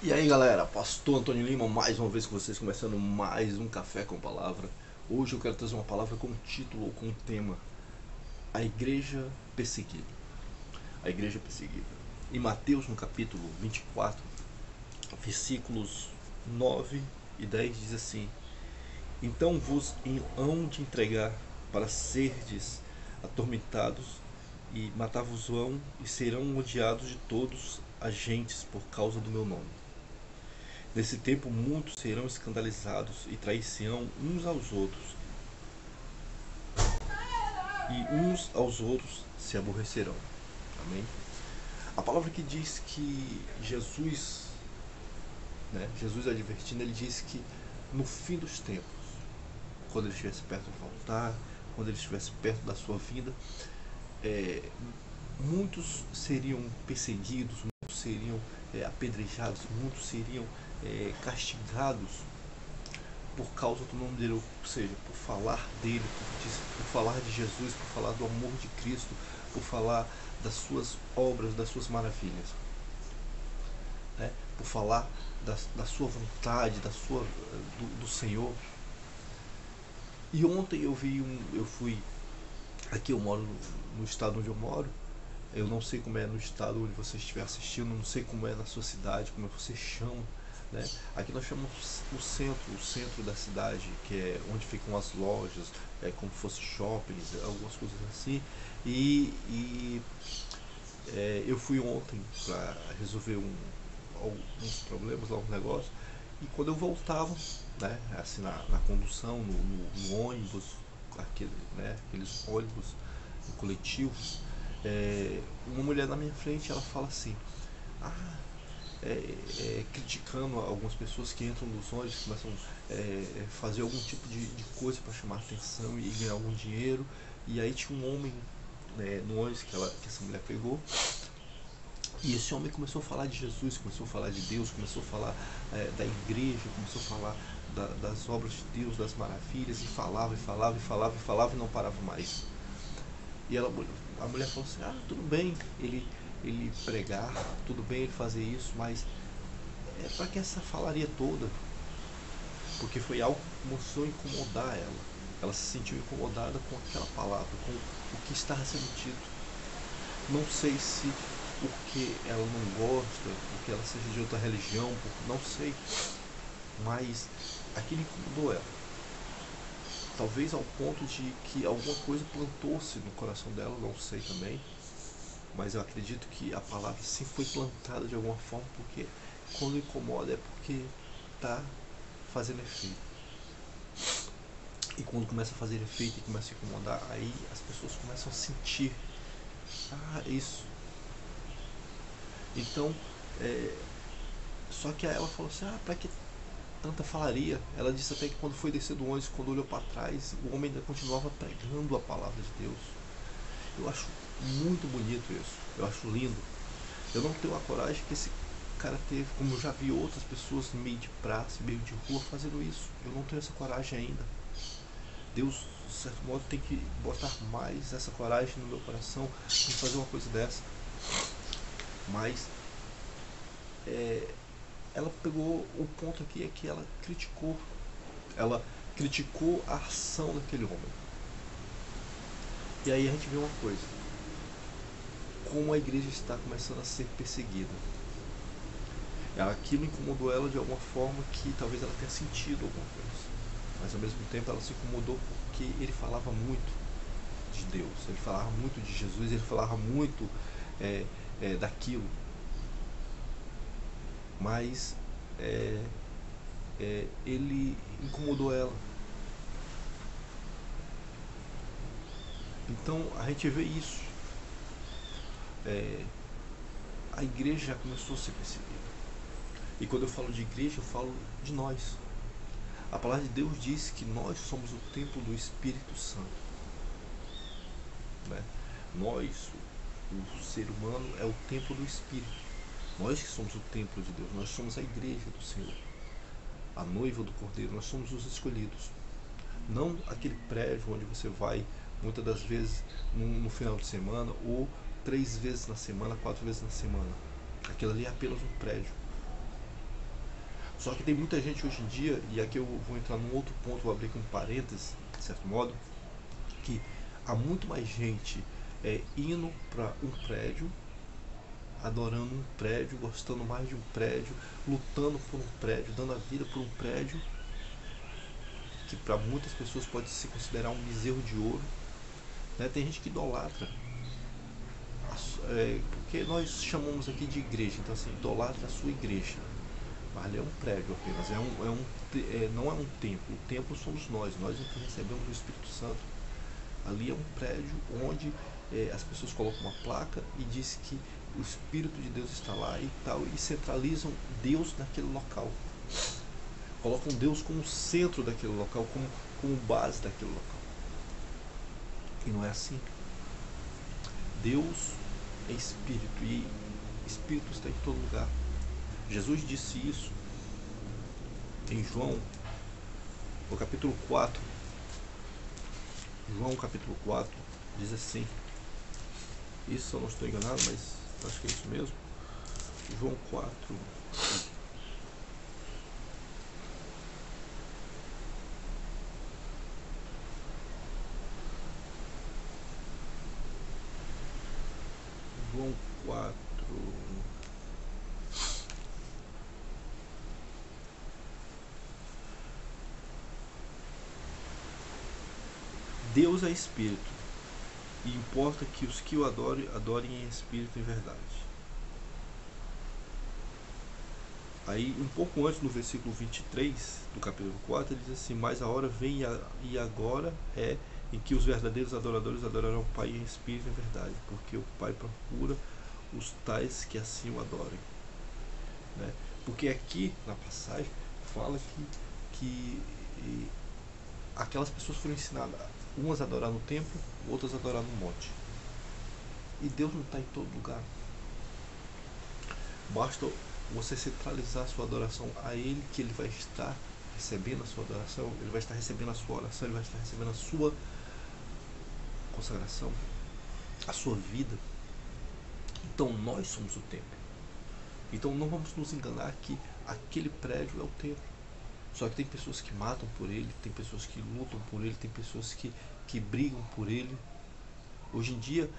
E aí galera, Pastor Antônio Lima mais uma vez com vocês, começando mais um Café com Palavra. Hoje eu quero trazer uma palavra com título ou com tema: A Igreja Perseguida. A Igreja Perseguida. Em Mateus, no capítulo 24, versículos 9 e 10 diz assim: Então vos hão de entregar para serdes atormentados e matar-vos-ão e serão odiados de todos as gentes por causa do meu nome. Nesse tempo muitos serão escandalizados e trair-se-ão uns aos outros, e uns aos outros se aborrecerão. Amém? A palavra que diz que Jesus advertindo, ele diz que no fim dos tempos, quando ele estivesse perto de voltar, quando ele estivesse perto da sua vinda, muitos seriam perseguidos, muitos seriam apedrejados, muitos seriam castigados por causa do nome dele, ou seja, por falar dele, por falar de Jesus, por falar do amor de Cristo, por falar das suas obras, das suas maravilhas, né? Por falar da sua vontade, do Senhor. E ontem eu fui, aqui eu moro no estado onde eu moro. Eu não sei como é no estado onde você estiver assistindo, não sei como é na sua cidade, como você chama, né? Aqui nós chamamos o centro da cidade, que é onde ficam as lojas, como se fosse shoppings, algumas coisas assim. Eu fui ontem para resolver alguns problemas lá, um negócio, e quando eu voltava, né, assim na condução, no ônibus, aqueles ônibus coletivos, uma mulher na minha frente, ela fala assim: ah, criticando algumas pessoas que entram nos ônibus, começam a fazer algum tipo de coisa para chamar atenção e ganhar algum dinheiro. E aí tinha um homem, no ônibus que essa mulher pegou, e esse homem começou a falar de Jesus, começou a falar de Deus, começou a falar da igreja, começou a falar das obras de Deus, das maravilhas, e falava, e falava, e falava, e falava, e não parava mais. E a mulher falou assim: ah, tudo bem ele pregar, tudo bem ele fazer isso, mas para que essa falaria toda? Porque foi algo que começou a incomodar ela. Ela se sentiu incomodada com aquela palavra, com o que estava sendo dito. Não sei se porque ela não gosta, porque ela seja de outra religião, não sei, mas aquilo incomodou ela. Talvez ao ponto de que alguma coisa plantou-se no coração dela, não sei também, mas eu acredito que a palavra sim foi plantada de alguma forma, porque quando incomoda é porque está fazendo efeito. E quando começa a fazer efeito e começa a incomodar, aí as pessoas começam a sentir: ah, isso. Então, só que aí ela falou assim: ah, para que tanta falaria? Ela disse até que quando foi descer do ônibus, quando olhou para trás, o homem ainda continuava pregando a palavra de Deus. Eu acho muito bonito isso, eu acho lindo. Eu não tenho a coragem que esse cara teve, como eu já vi outras pessoas no meio de praça, meio de rua fazendo isso. Eu não tenho essa coragem ainda. Deus, de certo modo, tem que botar mais essa coragem no meu coração de fazer uma coisa dessa. Mas ela pegou o ponto aqui, é que ela criticou a ação daquele homem. E aí a gente vê uma coisa: como a igreja está começando a ser perseguida. Aquilo incomodou ela de alguma forma, que talvez ela tenha sentido alguma coisa, mas ao mesmo tempo ela se incomodou porque ele falava muito de Deus, ele falava muito de Jesus, ele falava muito daquilo, mas ele incomodou ela. Então a gente vê isso. A igreja já começou a ser perseguida. E quando eu falo de igreja, eu falo de nós. A palavra de Deus diz que nós somos o templo do Espírito Santo, né? Nós, o ser humano, é o templo do Espírito. Nós que somos o templo de Deus, nós somos a igreja do Senhor, a noiva do Cordeiro, nós somos os escolhidos. Não aquele prédio onde você vai muitas das vezes no final de semana, ou 3 vezes na semana, 4 vezes na semana. Aquilo ali é apenas um prédio. Só que tem muita gente hoje em dia, e aqui eu vou entrar num outro ponto, vou abrir aqui um parênteses, de certo modo, que há muito mais gente indo para um prédio, adorando um prédio, gostando mais de um prédio, lutando por um prédio, dando a vida por um prédio, que para muitas pessoas pode se considerar um bezerro de ouro. Né? Tem gente que idolatra, porque nós chamamos aqui de igreja, então assim, idolatra a sua igreja. Mas ali é um prédio apenas, não é um templo. O templo somos nós que recebemos o Espírito Santo. Ali é um prédio onde as pessoas colocam uma placa e diz que o Espírito de Deus está lá e tal, e centralizam Deus naquele local. Colocam Deus como centro daquele local, como base daquele local. E não é assim. Deus é Espírito e Espírito está em todo lugar. Jesus disse isso em João, no capítulo 4. João capítulo 4 diz assim, isso eu não estou enganado, mas acho que é isso mesmo. João 4. João 4. Deus é Espírito, e importa que os que o adorem, adorem em Espírito e em verdade. Aí, um pouco antes, no versículo 23 do capítulo 4, ele diz assim, mas a hora vem e agora é em que os verdadeiros adoradores adorarão o Pai em Espírito e em verdade, porque o Pai procura os tais que assim o adorem. Né? Porque aqui, na passagem, fala que aquelas pessoas foram ensinadas, umas a adorar no templo, outras a adorar no monte. E Deus não está em todo lugar. Basta você centralizar a sua adoração a Ele, que Ele vai estar recebendo a sua adoração, Ele vai estar recebendo a sua oração, Ele vai estar recebendo a sua consagração, a sua vida. Então nós somos o templo. Então não vamos nos enganar que aquele prédio é o templo. Só que tem pessoas que matam por ele, tem pessoas que lutam por ele, tem pessoas que brigam por ele. Hoje em dia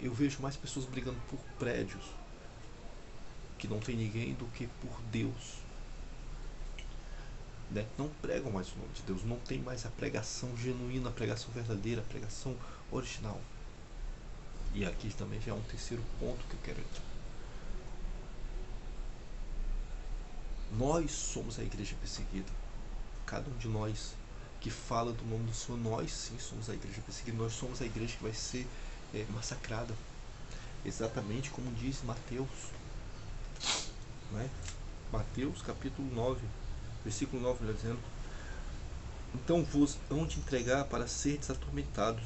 eu vejo mais pessoas brigando por prédios que não tem ninguém do que por Deus. Né? Não pregam mais o nome de Deus, não tem mais a pregação genuína, a pregação verdadeira, a pregação original. E aqui também já é um terceiro ponto que eu quero entrar. Nós somos a igreja perseguida. Cada um de nós que fala do nome do Senhor, nós sim somos a igreja perseguida. Nós somos a igreja que vai ser massacrada. Exatamente como diz Mateus. Né? Mateus capítulo 9, versículo 9, dizendo: então vos hão de entregar para serdes atormentados,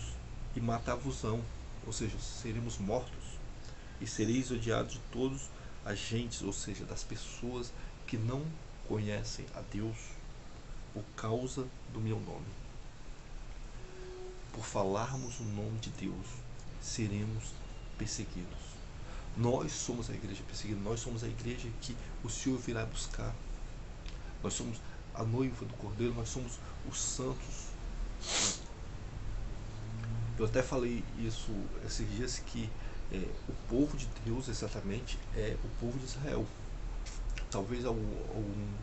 e matar-vos-ão, ou seja, seremos mortos, e sereis odiados de todos as gentes, ou seja, das pessoas que não conhecem a Deus, por causa do meu nome. Por falarmos o nome de Deus, seremos perseguidos. Nós somos a igreja perseguida, nós somos a igreja que o Senhor virá buscar. Nós somos a noiva do Cordeiro, nós somos os santos. Eu até falei isso esses dias, que o povo de Deus exatamente é o povo de Israel. Talvez algum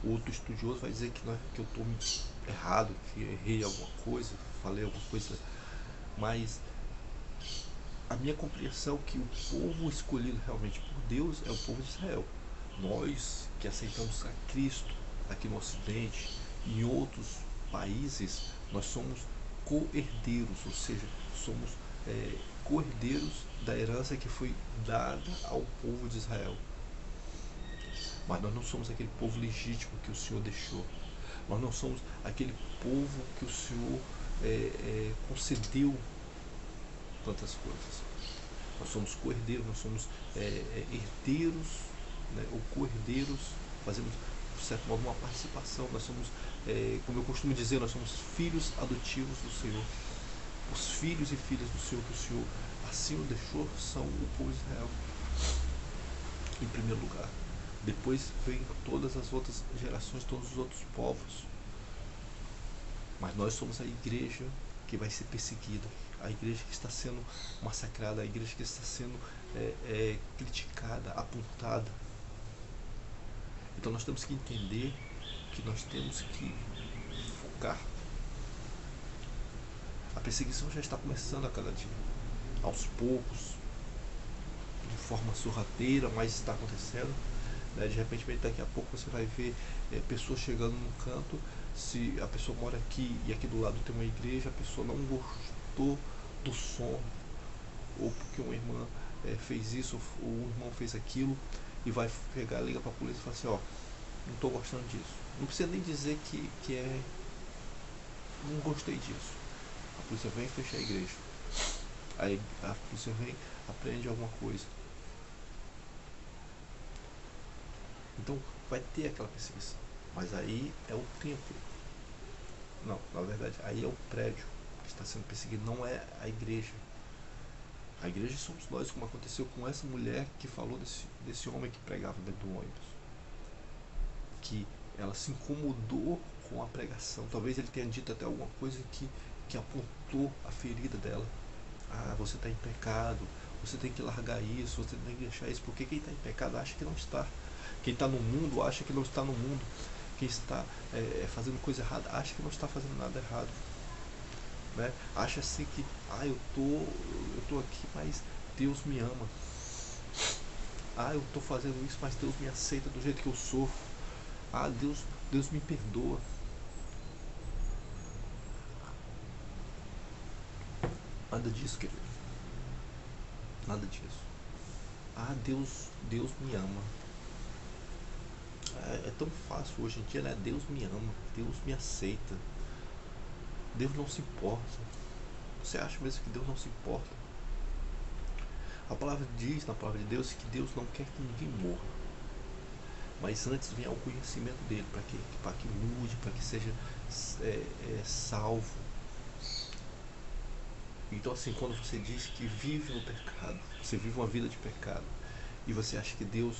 outro estudioso vai dizer que eu estou errado, que errei alguma coisa, falei alguma coisa, mas a minha compreensão é que o povo escolhido realmente por Deus é o povo de Israel. Nós que aceitamos a Cristo aqui no Ocidente e em outros países, nós somos co-herdeiros, ou seja, somos co-herdeiros da herança que foi dada ao povo de Israel. Mas nós não somos aquele povo legítimo que o Senhor deixou. Nós não somos aquele povo que o Senhor concedeu tantas coisas. Nós somos co-herdeiros, nós somos herdeiros, né, ou co-herdeiros, fazemos, de certo modo, uma participação. Nós somos, como eu costumo dizer, nós somos filhos adotivos do Senhor. Os filhos e filhas do Senhor que o Senhor assim o deixou são o povo de Israel, em primeiro lugar. Depois vem todas as outras gerações, todos os outros povos. Mas nós somos a igreja que vai ser perseguida, a igreja que está sendo massacrada, a igreja que está sendo criticada, apontada. Então nós temos que entender que nós temos que focar. A perseguição já está começando a cada dia, aos poucos, de forma sorrateira, mas está acontecendo. De repente, daqui a pouco você vai ver pessoas chegando num canto. Se a pessoa mora aqui e aqui do lado tem uma igreja, a pessoa não gostou do som, ou porque uma irmã fez isso, ou um irmão fez aquilo, e vai pegar, liga para a polícia e fala assim: ó, não estou gostando disso. Não precisa nem dizer que não gostei disso. A polícia vem fechar a igreja. Aí a polícia vem, aprende alguma coisa. Então vai ter aquela perseguição. Mas aí é o templo. Não, na verdade, aí é o prédio que está sendo perseguido, não é a igreja. A igreja somos nós, como aconteceu com essa mulher que falou desse homem que pregava dentro do ônibus. Que ela se incomodou com a pregação. Talvez ele tenha dito até alguma coisa que apontou a ferida dela. Ah, você está em pecado, você tem que largar isso, você tem que deixar isso, porque quem está em pecado acha que não está. Quem está no mundo acha que não está no mundo. Quem está fazendo coisa errada acha que não está fazendo nada errado. Né? Acha assim que eu tô aqui, mas Deus me ama. Eu estou fazendo isso, mas Deus me aceita do jeito que eu sou. Deus me perdoa. Nada disso, querido. Nada disso. Deus me ama. É tão fácil hoje em dia, né? Deus me ama, Deus me aceita, Deus não se importa. Você acha mesmo que Deus não se importa? A palavra diz na palavra de Deus que Deus não quer que ninguém morra, mas antes vem ao conhecimento dele, para que mude, para que seja salvo. Então assim, quando você diz que vive no pecado, você vive uma vida de pecado, e você acha que Deus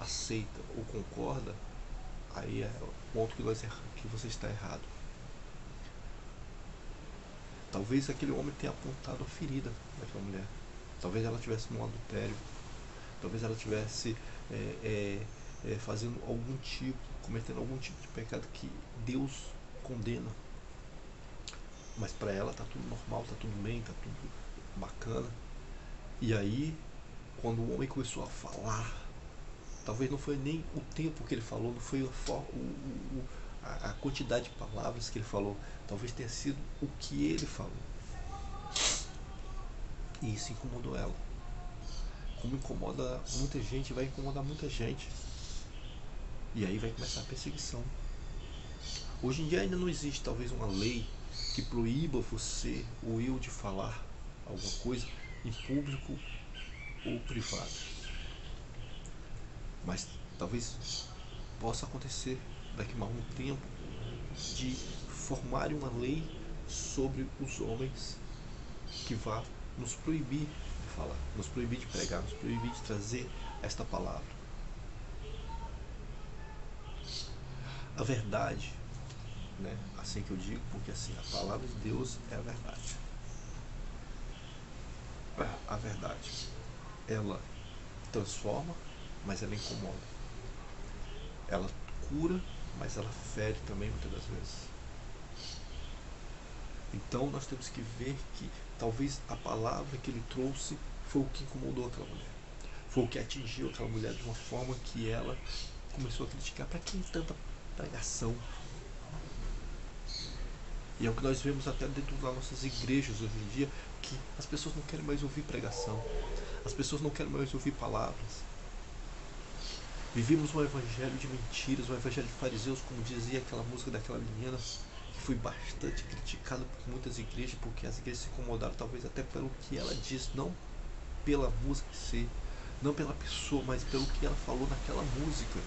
aceita ou concorda, aí é o ponto que você está errado. Talvez aquele homem tenha apontado a ferida daquela mulher. Talvez ela estivesse num adultério. Talvez ela estivesse fazendo cometendo algum tipo de pecado que Deus condena. Mas para ela tá tudo normal, tá tudo bem, tá tudo bacana. E aí, quando o homem começou a falar, talvez não foi nem o tempo que ele falou, não foi a quantidade de palavras que ele falou, talvez tenha sido o que ele falou. E isso incomodou ela. Como incomoda muita gente, vai incomodar muita gente. E aí vai começar a perseguição. Hoje em dia ainda não existe talvez uma lei que proíba você ou eu de falar alguma coisa em público ou privado. Mas talvez possa acontecer daqui a um tempo de formar uma lei sobre os homens que vá nos proibir de falar, nos proibir de pregar, nos proibir de trazer esta palavra. A verdade, né? Assim que eu digo, porque assim, a palavra de Deus é a verdade. A verdade, ela transforma, mas ela incomoda. Ela cura, mas ela fere também muitas das vezes. Então nós temos que ver que talvez a palavra que ele trouxe foi o que incomodou aquela mulher. Foi o que atingiu aquela mulher de uma forma que ela começou a criticar. Para que tanta pregação? E é o que nós vemos até dentro das nossas igrejas hoje em dia, que as pessoas não querem mais ouvir pregação. As pessoas não querem mais ouvir palavras. Vivemos um evangelho de mentiras, um evangelho de fariseus, como dizia aquela música daquela menina, que foi bastante criticada por muitas igrejas, porque as igrejas se incomodaram talvez até pelo que ela diz, não pela música em si, não pela pessoa, mas pelo que ela falou naquela música.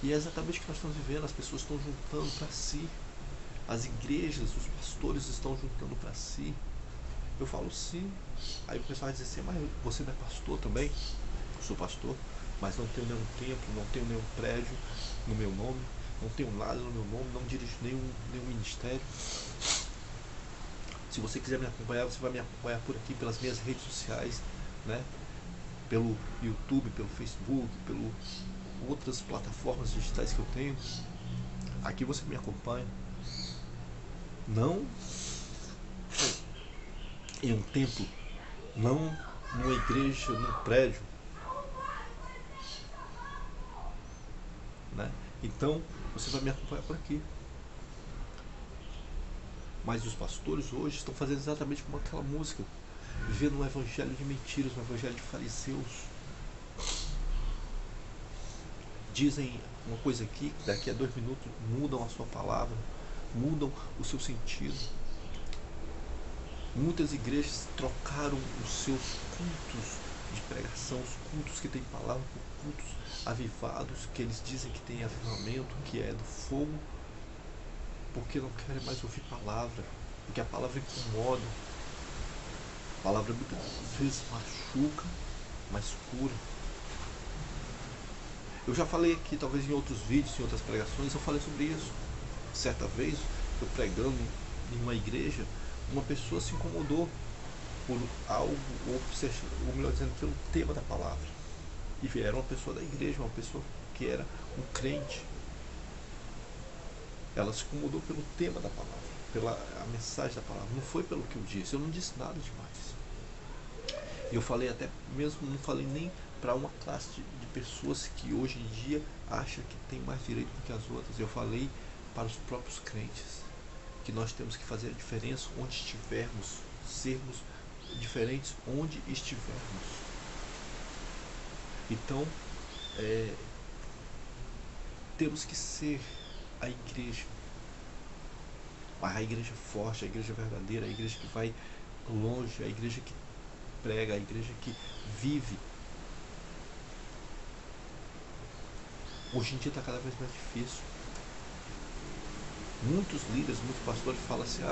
E é exatamente o que nós estamos vivendo. As pessoas estão juntando para si, as igrejas, os pastores estão juntando para si. Eu falo sim. Aí o pessoal vai dizer assim: mas você não é pastor também? Eu sou pastor. mas não tenho nenhum templo, não tenho nenhum prédio no meu nome, não tenho nada no meu nome, não dirijo nenhum ministério. Se você quiser me acompanhar, você vai me acompanhar por aqui, pelas minhas redes sociais, né? Pelo YouTube, pelo Facebook, pelo outras plataformas digitais que eu tenho. Aqui você me acompanha. Não em um templo, não numa igreja, num prédio, né? Então você vai me acompanhar por aqui. Mas os pastores hoje estão fazendo exatamente como aquela música, vivendo um evangelho de mentiras, um evangelho de fariseus. Dizem uma coisa aqui, que daqui a 2 minutos mudam a sua palavra, mudam o seu sentido. Muitas igrejas trocaram os seus cultos de pregação, os cultos que têm palavra, por cultos avivados, que eles dizem que tem avivamento, que é do fogo, porque não querem mais ouvir palavra, porque a palavra incomoda. A palavra muitas vezes machuca, mas cura. Eu já falei aqui, talvez em outros vídeos, em outras pregações, eu falei sobre isso. Certa vez, eu pregando em uma igreja, uma pessoa se incomodou por algo, ou melhor dizendo, pelo tema da palavra. E era uma pessoa da igreja, uma pessoa que era um crente. Ela se incomodou pelo tema da palavra, pela a mensagem da palavra. Não foi pelo que eu disse, eu não disse nada demais. Eu falei até mesmo, não falei nem para uma classe de pessoas que hoje em dia acham que tem mais direito do que as outras. Eu falei para os próprios crentes que nós temos que fazer a diferença onde estivermos, sermos diferentes onde estivermos. Então, temos que ser a igreja forte, a igreja verdadeira, a igreja que vai longe, a igreja que prega, a igreja que vive. Hoje em dia está cada vez mais difícil. Muitos líderes, muitos pastores falam assim,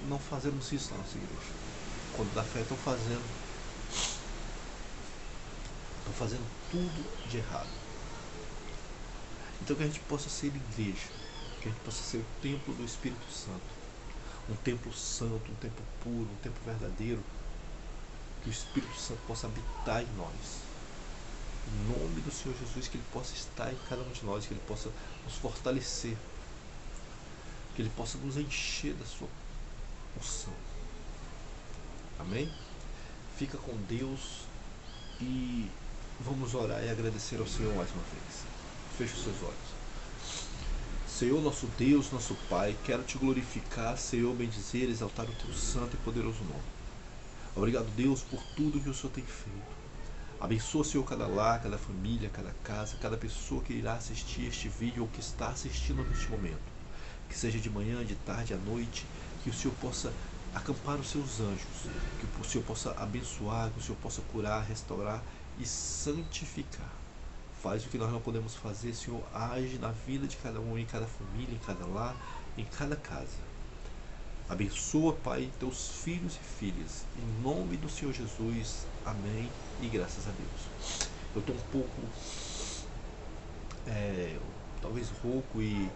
não fazemos isso na nossa igreja. Quando dá fé estão fazendo tudo de errado. Então que a gente possa ser igreja, que a gente possa ser o templo do Espírito Santo, um templo santo, um templo puro, um templo verdadeiro, que o Espírito Santo possa habitar em nós. Em nome do Senhor Jesus, que Ele possa estar em cada um de nós, que Ele possa nos fortalecer, que Ele possa nos encher da sua unção. Amém? Fica com Deus e vamos orar e agradecer ao Senhor mais uma vez. Feche os seus olhos. Senhor, nosso Deus, nosso Pai, quero Te glorificar, Senhor, bendizer, exaltar o Teu santo e poderoso nome. Obrigado, Deus, por tudo que o Senhor tem feito. Abençoa, Senhor, cada lar, cada família, cada casa, cada pessoa que irá assistir este vídeo ou que está assistindo neste momento. Que seja de manhã, de tarde, à noite, que o Senhor possa acampar os seus anjos, que o Senhor possa abençoar, que o Senhor possa curar, restaurar e santificar. Faz o que nós não podemos fazer, Senhor, age na vida de cada um, em cada família, em cada lar, em cada casa. Abençoa, Pai, teus filhos e filhas, em nome do Senhor Jesus, amém e graças a Deus. Eu estou um pouco, talvez rouco e